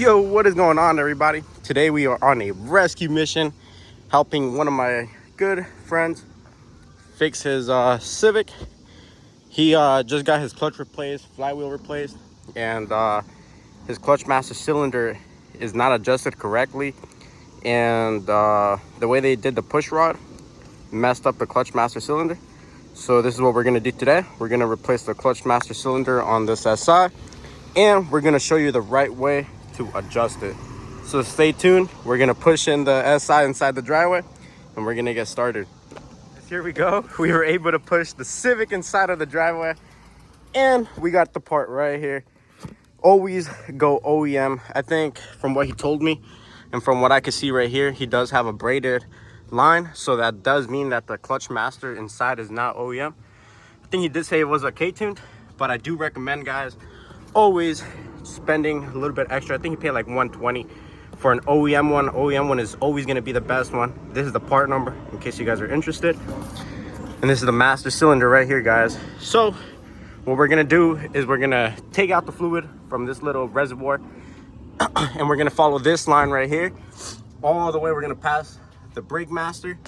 Yo, what is going on, everybody? Today we are on a rescue mission helping one of my good friends fix his Civic. He just got his clutch replaced, flywheel replaced, and his clutch master cylinder is not adjusted correctly, and the way they did the push rod messed up the clutch master cylinder. So this is what we're going to do today. We're going to replace the clutch master cylinder on this SI, and we're going to show you the right way to adjust it. So stay tuned. We're going to push in the SI inside the driveway, and we're going to get started. Here we go. We were able to push the Civic inside of the driveway, and we got the part right here. Always go OEM. I think from what he told me and from what I can see right here, he does have a braided line, so that does mean that the clutch master inside is not OEM. I think he did say it was a K-tuned, but I do recommend, guys, always spending a little bit extra. I think he paid like $120 for an OEM one. OEM one is always going to be the best one. This is the part number in case you guys are interested, and this is the master cylinder right here, guys. So what we're going to do is we're going to take out the fluid from this little reservoir and we're going to follow this line right here all the way. We're going to pass the brake master,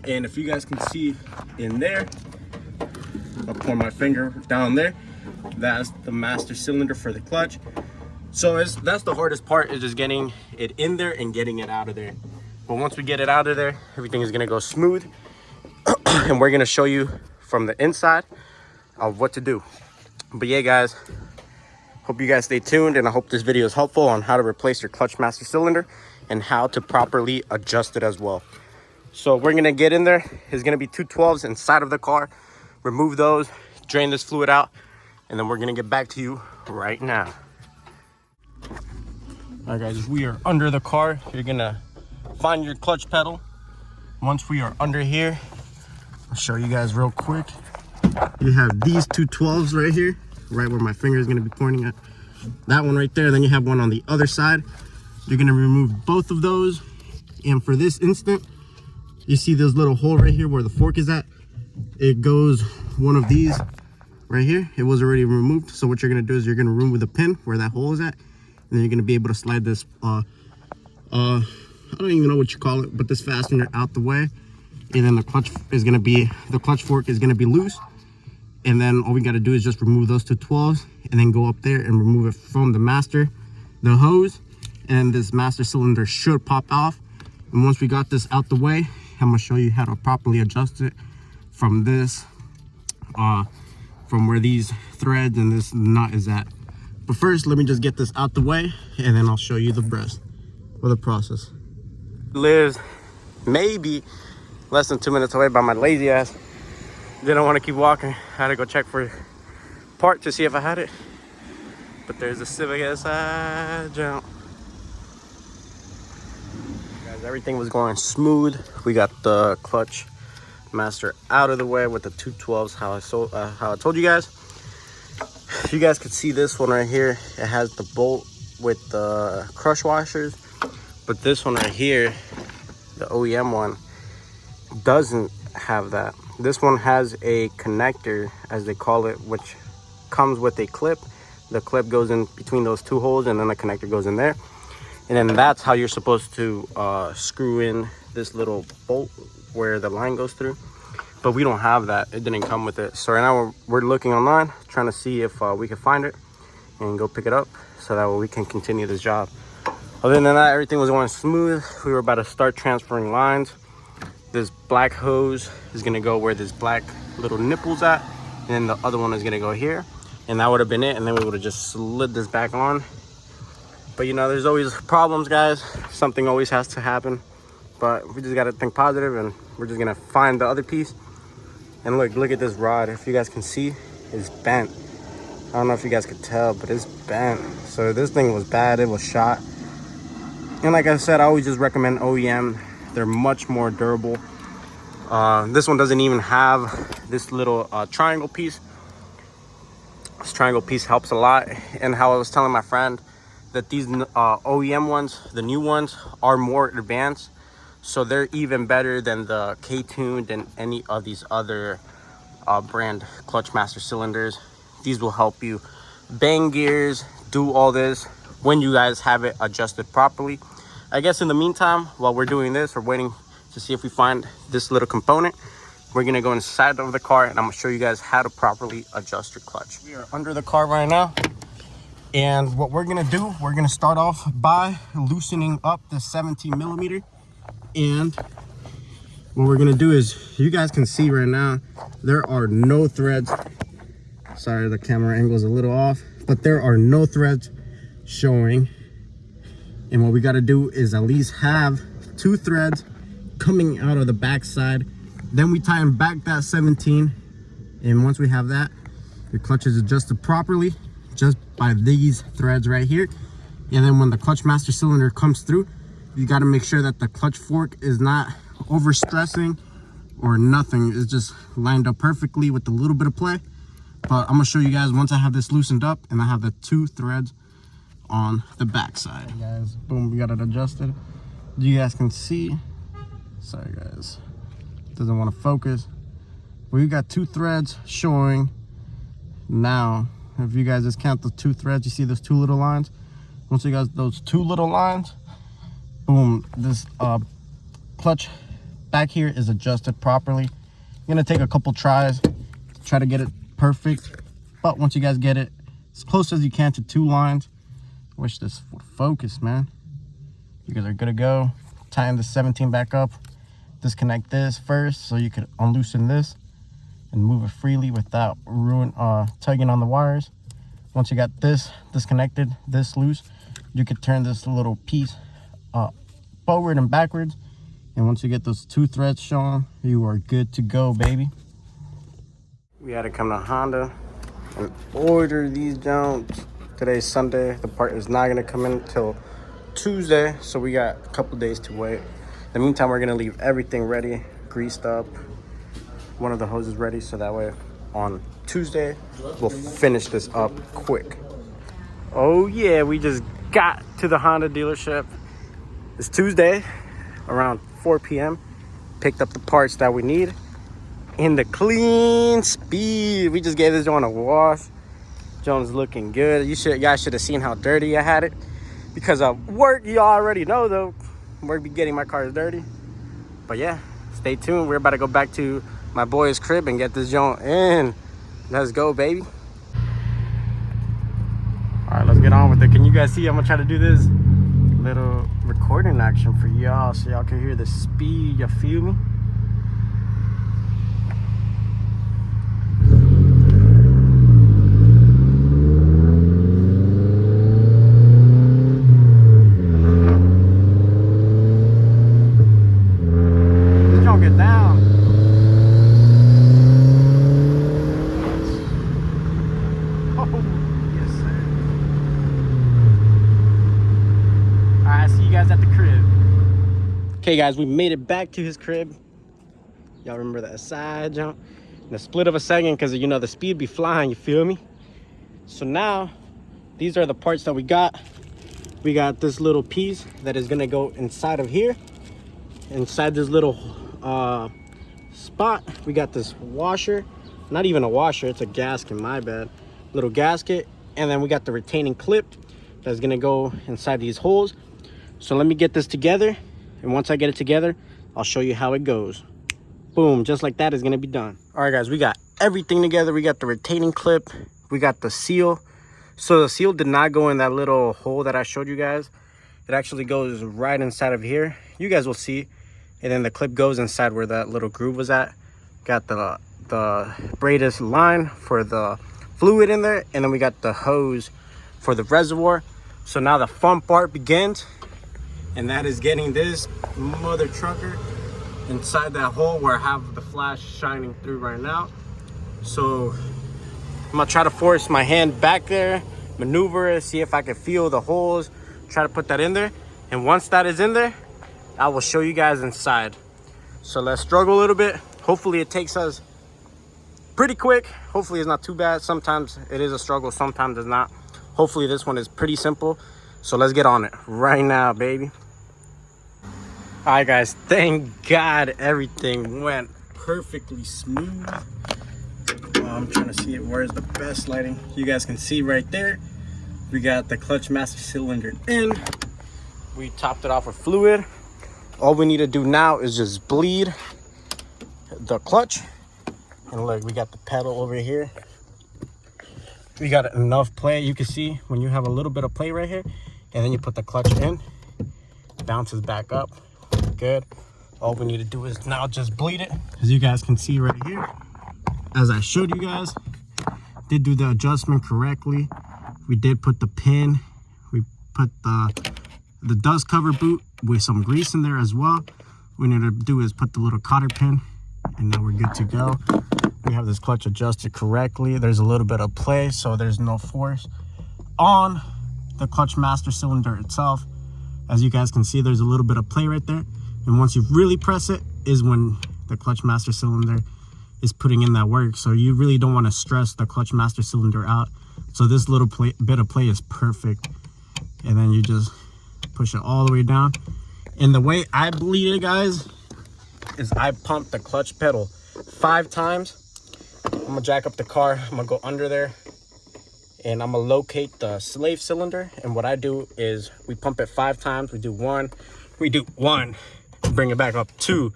and if you guys can see in there, I'll pour my finger down there. That's the master cylinder for the clutch. So that's the hardest part, is just getting it in there and getting it out of there. But once we get it out of there, everything is going to go smooth and we're going to show you from the inside of what to do. But yeah, guys, hope you guys stay tuned, and I hope this video is helpful on how to replace your clutch master cylinder and how to properly adjust it as well. So we're going to get in there. There's going to be two 12s inside of the car. Remove those, drain this fluid out, and then we're going to get back to you right now. All right, guys, we are under the car. You're going to find your clutch pedal. Once we are under here, I'll show you guys real quick. You have these two 12s right here, right where my finger is going to be pointing at. That one right there. Then you have one on the other side. You're going to remove both of those. And for this instant, you see this little hole right here where the fork is at. It goes one of these right here. It was already removed. So what you're going to do is you're going to remove the pin where that hole is at. And then you're going to be able to slide this, I don't even know what you call it, but this fastener out the way. And then the clutch fork is going to be loose. And then all we got to do is just remove those two 12s and then go up there and remove it from the hose. And this master cylinder should pop off. And once we got this out the way, I'm going to show you how to properly adjust it from this, from where these threads and this nut is at. But first, let me just get this out the way, and then I'll show you the rest of the process. Lives maybe less than 2 minutes away, by my lazy ass didn't want to keep walking. I had to go check for part to see if I had it. But there's a Civic SI jump. Guys, everything was going smooth. We got the clutch master out of the way with the two 12s, how I told you guys. If you guys could see this one right here, it has the bolt with the crush washers, but this one right here, the OEM one, doesn't have that. This one has a connector, as they call it, which comes with a clip. The clip goes in between those two holes, and then the connector goes in there, and then that's how you're supposed to screw in this little bolt where the line goes through. But we don't have that. It didn't come with it. So right now we're looking online, trying to see if we can find it and go pick it up, so that way we can continue this job. Other than that, everything was going smooth. We were about to start transferring lines. This black hose is gonna go where this black little nipple's at, and then the other one is gonna go here, and that would have been it. And then we would have just slid this back on. But you know, there's always problems, guys. Something always has to happen, but we just gotta think positive, and we're just gonna find the other piece. And look at this rod. If you guys can see, it's bent. I don't know if you guys could tell, but it's bent. So this thing was bad. It was shot. And like I said, I always just recommend OEM. They're much more durable. This one doesn't even have this little triangle piece. This triangle piece helps a lot. And how I was telling my friend that these OEM ones, the new ones, are more advanced. So they're even better than the K-tuned and any of these other brand clutch master cylinders. These will help you bang gears, do all this when you guys have it adjusted properly. I guess in the meantime, while we're doing this, we're waiting to see if we find this little component. We're gonna go inside of the car and I'm gonna show you guys how to properly adjust your clutch. We are under the car right now. And what we're gonna do, we're gonna start off by loosening up the 17 millimeter. And what we're gonna do is, you guys can see right now, there are no threads. Sorry, the camera angle is a little off, but there are no threads showing. And what we gotta do is at least have 2 threads coming out of the back side. Then we tighten back that 17. And once we have that, your clutch is adjusted properly just by these threads right here. And then when the clutch master cylinder comes through, you gotta make sure that the clutch fork is not overstressing or nothing. It's just lined up perfectly with a little bit of play. But I'm gonna show you guys once I have this loosened up and I have the 2 threads on the back side. Hey guys, boom, we got it adjusted. You guys can see, sorry guys, doesn't want to focus. We got 2 threads showing. Now, if you guys just count the 2 threads, you see those 2 little lines? Once you got those 2 little lines, boom, this clutch back here is adjusted properly. You're gonna take a couple tries to try to get it perfect, but once you guys get it as close as you can to 2 lines, wish this would focus, man. You guys are good to go. Tighten the 17 back up, disconnect this first so you could unloosen this and move it freely without tugging on the wires. Once you got this disconnected, this loose, you could turn this little piece forward and backwards. And once you get those 2 threads showing, you are good to go, baby. We had to come to Honda and order these Jones. Today's Sunday. The part is not gonna come in until Tuesday, so we got a couple days to wait. In the meantime, we're gonna leave everything ready, greased up. One of the hoses ready, so that way on Tuesday, we'll finish this up quick. Oh yeah, we just got to the Honda dealership. It's Tuesday, around 4 p.m. Picked up the parts that we need in the clean speed. We just gave this joint a wash. Jones looking good. You guys should have seen how dirty I had it. Because of work, you already know though, we'll be getting my cars dirty. But yeah, stay tuned. We're about to go back to my boy's crib and get this joint in. Let's go, baby. All right, let's get on with it. Can you guys see? I'm gonna try to do this little recording action for y'all so y'all can hear the speed. You feel me? Okay guys, we made it back to his crib. Y'all remember that side jump? In the split of a second, because you know the speed be flying, you feel me? So now, these are the parts that we got. We got this little piece that is gonna go inside of here. Inside this little spot, we got this washer. Not even a washer, it's a gasket, my bad. Little gasket, and then we got the retaining clip that's gonna go inside these holes. So let me get this together. And once I get it together, I'll show you how it goes. Boom, just like that is gonna be done. All right guys, we got everything together. We got the retaining clip, we got the seal. So the seal did not go in that little hole that I showed you guys. It actually goes right inside of here. You guys will see. And then the clip goes inside where that little groove was at. Got the braided line for the fluid in there. And then we got the hose for the reservoir. So now the fun part begins. And that is getting this mother trucker inside that hole where I have the flash shining through right now. So I'm gonna try to force my hand back there, maneuver it, see if I can feel the holes, try to put that in there. And once that is in there, I will show you guys inside. So let's struggle a little bit. Hopefully it takes us pretty quick. Hopefully it's not too bad. Sometimes it is a struggle, sometimes it's not. Hopefully this one is pretty simple. So let's get on it right now, baby. All right, guys, thank God everything went perfectly smooth. I'm trying to see it. Where's the best lighting? You guys can see right there. We got the clutch master cylinder in. We topped it off with fluid. All we need to do now is just bleed the clutch. And look, we got the pedal over here. We got enough play. You can see when you have a little bit of play right here, and then you put the clutch in, bounces back up. Good. All we need to do is now just bleed it. As you guys can see right here, as I showed you guys, did do the adjustment correctly. We did put the pin. We put the dust cover boot with some grease in there as well. What we need to do is put the little cotter pin, and now we're good to go. We have this clutch adjusted correctly. There's a little bit of play, so there's no force on the clutch master cylinder itself. As you guys can see, there's a little bit of play right there. And once you really press it is when the clutch master cylinder is putting in that work. So you really don't want to stress the clutch master cylinder out. So this little bit of play is perfect. And then you just push it all the way down. And the way I bleed it, guys, is I pump the clutch pedal 5 times. I'm gonna jack up the car. I'm gonna go under there and I'm gonna locate the slave cylinder. And what I do is we pump it 5 times. We do one, bring it back up, 2,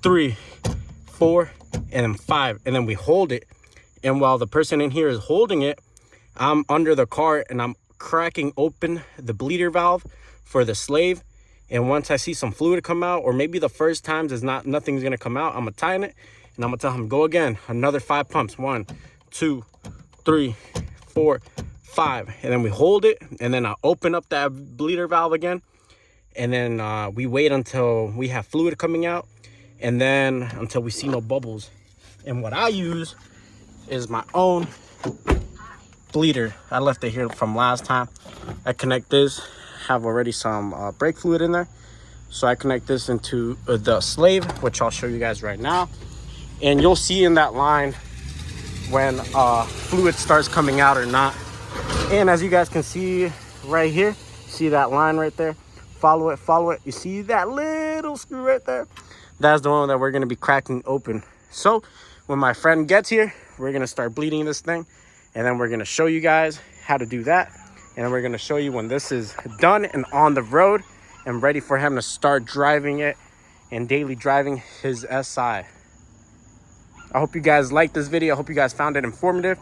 3, 4, and then 5. And then we hold it. And while the person in here is holding it, I'm under the car and I'm cracking open the bleeder valve for the slave. And once I see some fluid come out, or maybe the first times is nothing's gonna come out, I'm gonna tighten it and I'm gonna tell him, go again, another 5 pumps. 1, 2, 3, 4, 5. And then we hold it, and then I open up that bleeder valve again. And then we wait until we have fluid coming out, and then until we see no bubbles. And what I use is my own bleeder. I left it here from last time. I connect this, have already some brake fluid in there. So I connect this into the slave, which I'll show you guys right now. And you'll see in that line when fluid starts coming out or not. And as you guys can see right here, see that line right there? Follow it. You see that little screw right there? That's the one that we're gonna be cracking open. So when my friend gets here, we're gonna start bleeding this thing, and then we're gonna show you guys how to do that. And then we're gonna show you when this is done and on the road and ready for him to start driving it and daily driving his SI. I hope you guys liked this video. I hope you guys found it informative.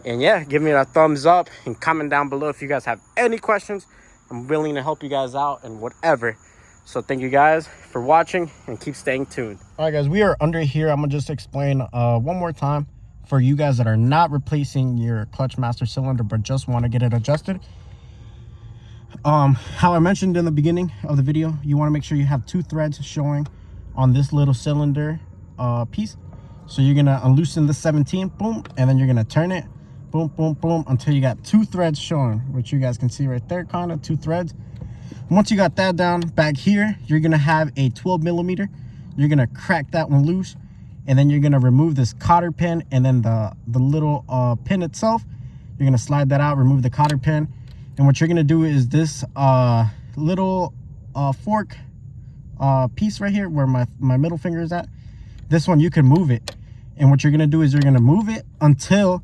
And yeah, give me a thumbs up and comment down below if you guys have any questions. I'm willing to help you guys out and whatever. So thank you guys for watching and keep staying tuned. All right, guys, we are under here. I'm gonna just explain one more time for you guys that are not replacing your clutch master cylinder but just want to get it adjusted. How I mentioned in the beginning of the video, you want to make sure you have 2 threads showing on this little cylinder piece. So you're gonna unloosen the 17, boom, and then you're gonna turn it, boom, boom, boom, until you got 2 threads showing, which you guys can see right there, kind of 2 threads. Once you got that down, back here, you're gonna have a 12mm. You're gonna crack that one loose, and then you're gonna remove this cotter pin, and then the little pin itself, you're gonna slide that out, remove the cotter pin. And what you're gonna do is this little fork piece right here where my middle finger is at, this one you can move it. And what you're gonna do is you're gonna move it until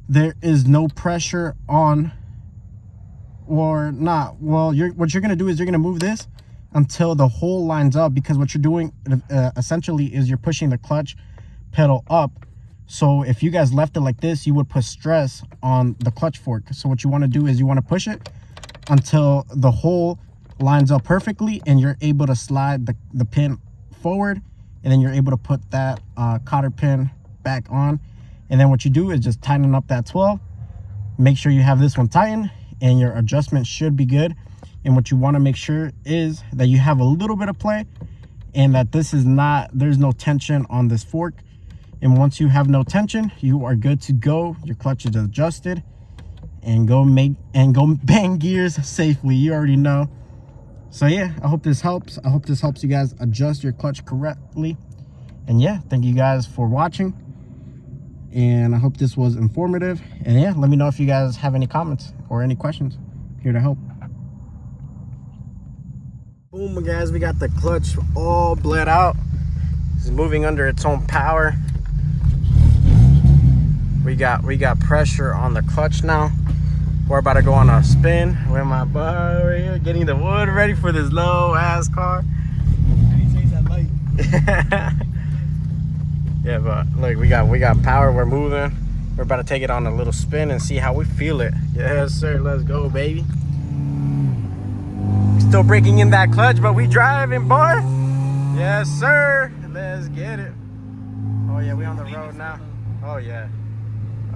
there is no pressure on, or not. Well, what you're gonna do is you're gonna move this until the hole lines up, because what you're doing essentially is you're pushing the clutch pedal up. So if you guys left it like this, you would put stress on the clutch fork. So what you want to do is you want to push it until the hole lines up perfectly and you're able to slide the pin forward, and then you're able to put that cotter pin back on. And then what you do is just tighten up that 12. Make sure you have this one tightened and your adjustment should be good. And what you want to make sure is that you have a little bit of play and that this is not, there's no tension on this fork. And once you have no tension, you are good to go. Your clutch is adjusted, and go bang gears safely. You already know. So yeah, I hope this helps. I hope this helps you guys adjust your clutch correctly. And yeah, thank you guys for watching, and I hope this was informative. And yeah, let me know if you guys have any comments or any questions. Here to help. Boom, guys, we got the clutch all bled out. It's moving under its own power. We got pressure on the clutch now. We're about to go on a spin with my boy right here, getting the wood ready for this low ass car. Yeah, but look, we got power. We're moving. We're about to take it on a little spin and see how we feel it. Yes, sir. Let's go, baby. Still breaking in that clutch, but we driving, boy. Yes, sir. Let's get it. Oh yeah, we on the road now. Oh yeah.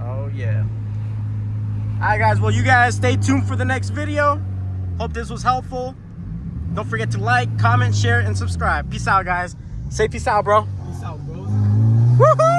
Oh yeah. Alright guys, well you guys stay tuned for the next video. Hope this was helpful. Don't forget to like, comment, share, and subscribe. Peace out, guys. Say peace out, bro. Peace out, bro. Woohoo!